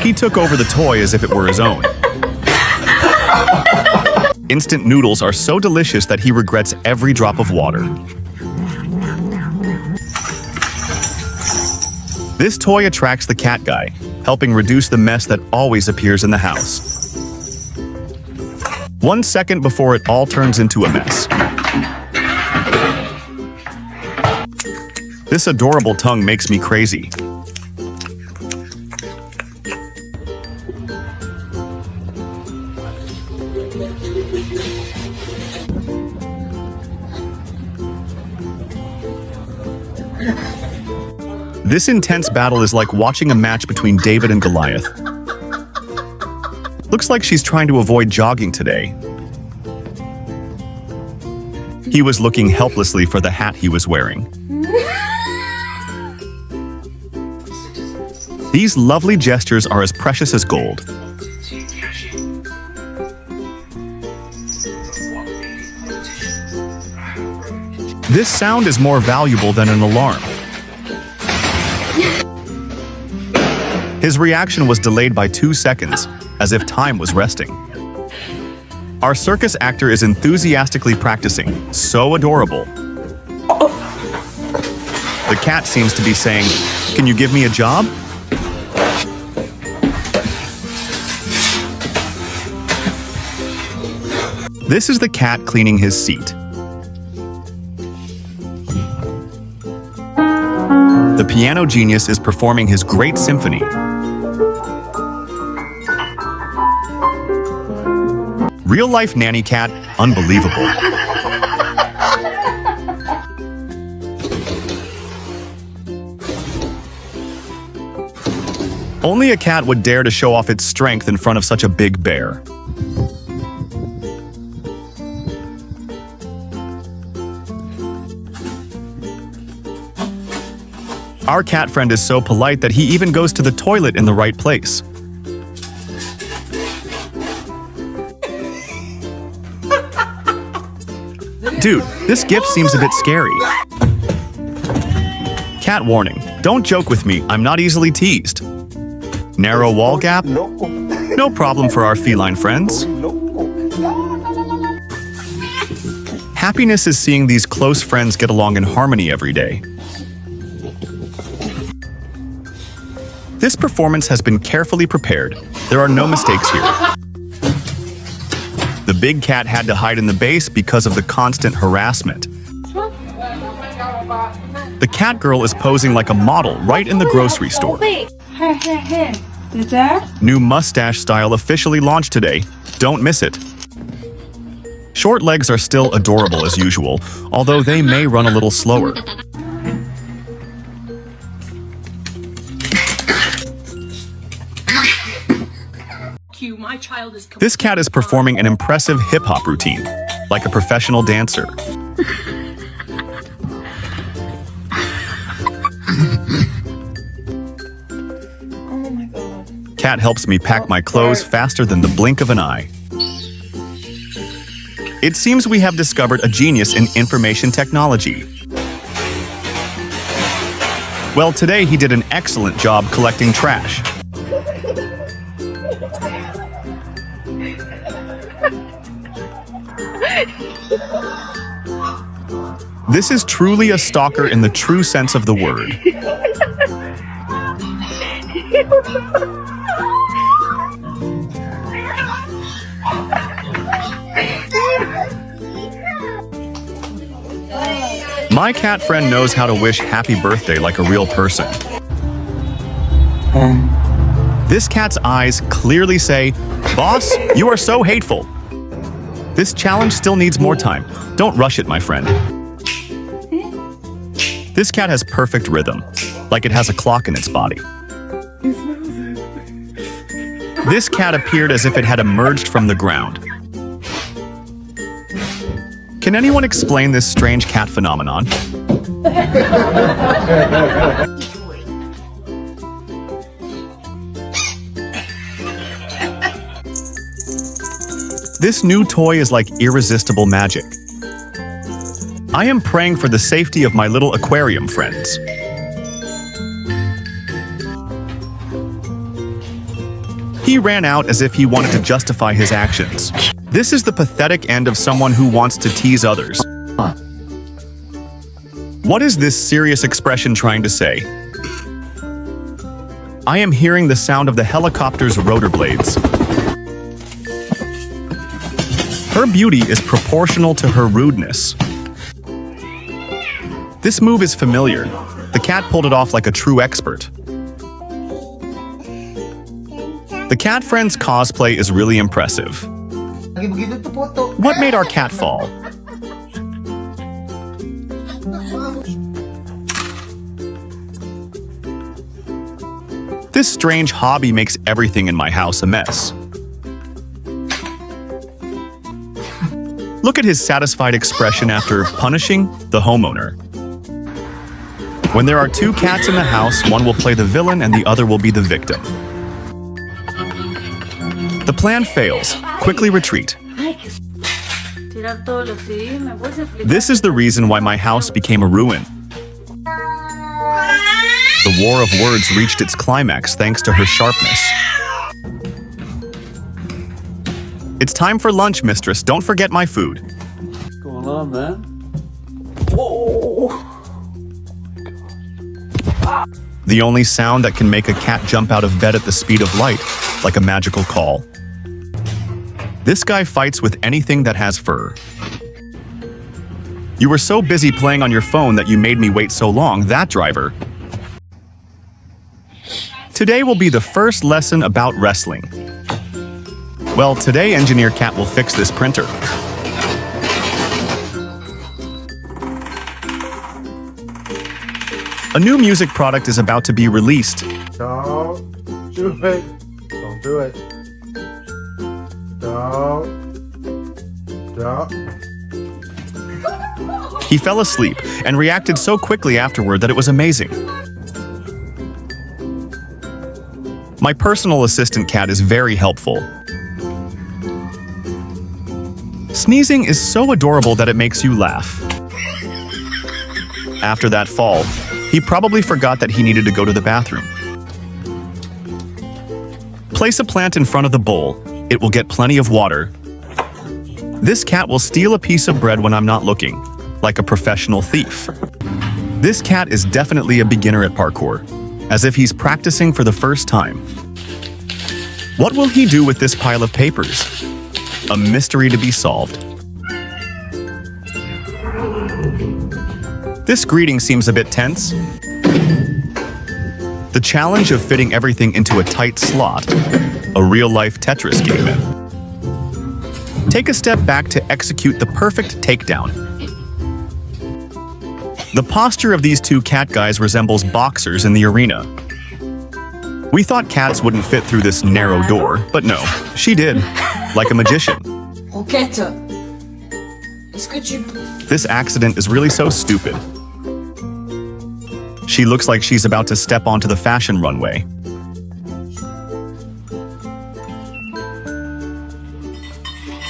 He took over the toy as if it were his own. Instant noodles are so delicious that he regrets every drop of water. This toy attracts the cat guy, helping reduce the mess that always appears in the house. 1 second before it all turns into a mess. This adorable tongue makes me crazy. This intense battle is like watching a match between David and Goliath. Looks like she's trying to avoid jogging today. He was looking helplessly for the hat he was wearing. These lovely gestures are as precious as gold. This sound is more valuable than an alarm. His reaction was delayed by 2 seconds, as if time was resting. Our circus actor is enthusiastically practicing. So adorable. The cat seems to be saying, "Can you give me a job?" This is the cat cleaning his seat. The piano genius is performing his great symphony. Real-life nanny cat, unbelievable. Only a cat would dare to show off its strength in front of such a big bear. Our cat friend is so polite that he even goes to the toilet in the right place. Dude, this gift seems a bit scary. Cat warning, don't joke with me, I'm not easily teased. Narrow wall gap? No problem for our feline friends. Happiness is seeing these close friends get along in harmony every day. This performance has been carefully prepared. There are no mistakes here. The big cat had to hide in the base because of the constant harassment. The cat girl is posing like a model right in the grocery store. New mustache style officially launched today. Don't miss it. Short legs are still adorable as usual, although they may run a little slower. This cat is performing an impressive hip-hop routine, like a professional dancer. Oh my god. Cat helps me pack my clothes faster than the blink of an eye. It seems we have discovered a genius in information technology. Well, today he did an excellent job collecting trash. This is truly a stalker in the true sense of the word. My cat friend knows how to wish happy birthday like a real person. This cat's eyes clearly say, "Boss, you are so hateful." This challenge still needs more time. Don't rush it, my friend. This cat has perfect rhythm, like it has a clock in its body. This cat appeared as if it had emerged from the ground. Can anyone explain this strange cat phenomenon? This new toy is like irresistible magic. I am praying for the safety of my little aquarium friends. He ran out as if he wanted to justify his actions. This is the pathetic end of someone who wants to tease others. What is this serious expression trying to say? I am hearing the sound of the helicopter's rotor blades. Her beauty is proportional to her rudeness. This move is familiar. The cat pulled it off like a true expert. The cat friend's cosplay is really impressive. What made our cat fall? This strange hobby makes everything in my house a mess. Look at his satisfied expression after punishing the homeowner. When there are two cats in the house, one will play the villain and the other will be the victim. The plan fails. Quickly retreat. This is the reason why my house became a ruin. The war of words reached its climax thanks to her sharpness. It's time for lunch, mistress. Don't forget my food. What's going on, man? The only sound that can make a cat jump out of bed at the speed of light, like a magical call. This guy fights with anything that has fur. You were so busy playing on your phone that you made me wait so long, that driver. Today will be the first lesson about wrestling. Well, today Engineer Cat will fix this printer. A new music product is about to be released. Don't do it. Don't do it. Don't. He fell asleep and reacted so quickly afterward that it was amazing. My personal assistant cat is very helpful. Sneezing is so adorable that it makes you laugh. After that fall, he probably forgot that he needed to go to the bathroom. Place a plant in front of the bowl. It will get plenty of water. This cat will steal a piece of bread when I'm not looking, like a professional thief. This cat is definitely a beginner at parkour, as if he's practicing for the first time. What will he do with this pile of papers? A mystery to be solved. This greeting seems a bit tense. The challenge of fitting everything into a tight slot, a real-life Tetris game. Take a step back to execute the perfect takedown. The posture of these two cat guys resembles boxers in the arena. We thought cats wouldn't fit through this narrow door, but no, she did, like a magician. Roquette, est-ce que tu... This accident is really so stupid. She looks like she's about to step onto the fashion runway.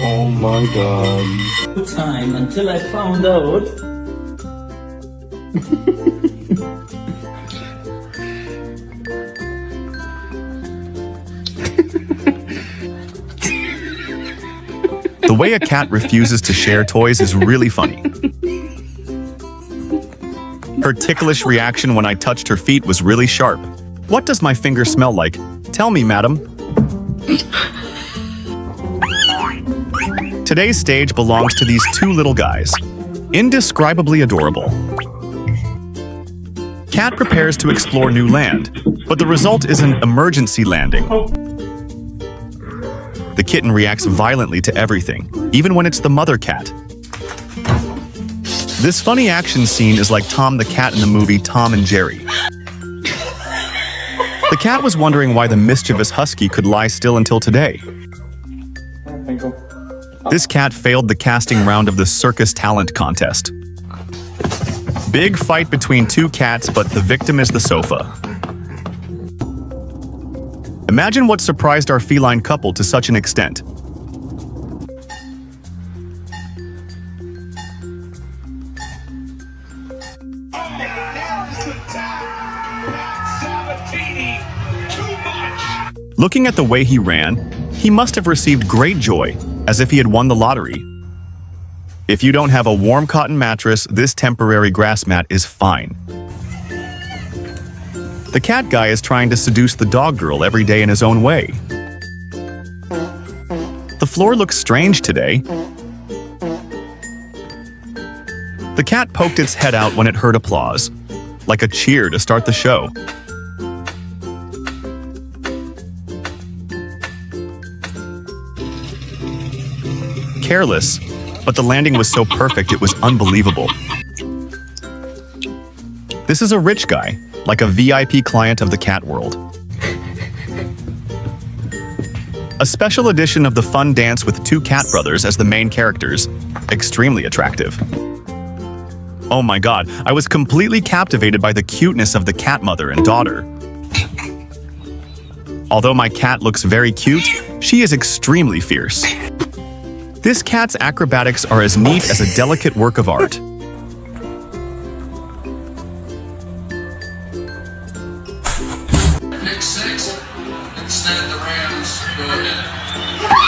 Oh my god. Time until I found out. The way a cat refuses to share toys is really funny. Her ticklish reaction when I touched her feet was really sharp. What does my finger smell like? Tell me, madam. Today's stage belongs to these two little guys. Indescribably adorable. Cat prepares to explore new land, but the result is an emergency landing. The kitten reacts violently to everything, even when it's the mother cat. This funny action scene is like Tom the cat in the movie Tom and Jerry. The cat was wondering why the mischievous husky could lie still until today. This cat failed the casting round of the circus talent contest. Big fight between two cats, but the victim is the sofa. Imagine what surprised our feline couple to such an extent. Looking at the way he ran, he must have received great joy, as if he had won the lottery. If you don't have a warm cotton mattress, this temporary grass mat is fine. The cat guy is trying to seduce the dog girl every day in his own way. The floor looks strange today. The cat poked its head out when it heard applause, like a cheer to start the show. Careless, but the landing was so perfect it was unbelievable. This is a rich guy, like a VIP client of the cat world. A special edition of the fun dance with two cat brothers as the main characters. Extremely attractive. Oh my god, I was completely captivated by the cuteness of the cat mother and daughter. Although my cat looks very cute, she is extremely fierce. This cat's acrobatics are as neat as a delicate work of art. Pick 6, instead the Rams, go ahead.